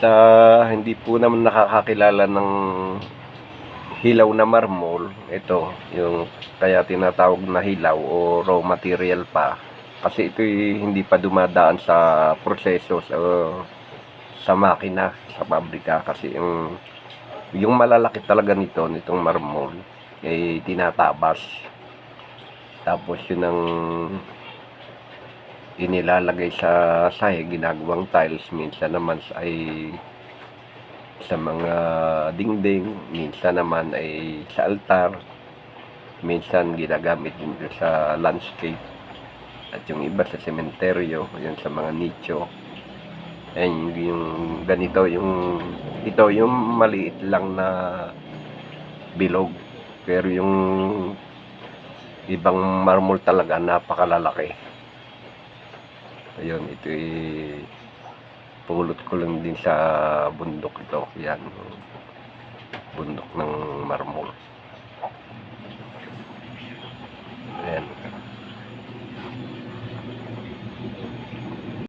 Sa hindi po naman nakakakilala ng hilaw na marmol, ito yung kaya tinatawag na hilaw o raw material pa. Kasi ito'y hindi pa dumadaan sa proseso sa makina, sa pabrika. Kasi yung malalaki talaga nitong marmol, ay tinatabas. Tapos yun ang inilalagay sa sahig, ginagawang tiles. Minsan naman ay sa mga dingding, minsan naman ay sa altar, minsan ginagamit din sa landscape, at yung iba sa sementeryo, yun sa mga nicho. Ayun yung ganito, ito yung maliit lang na bilog, pero yung ibang marmol talaga napakalalaki. Ayun, ito pulot ko lang din sa bundok ito. Yan, bundok ng marmol.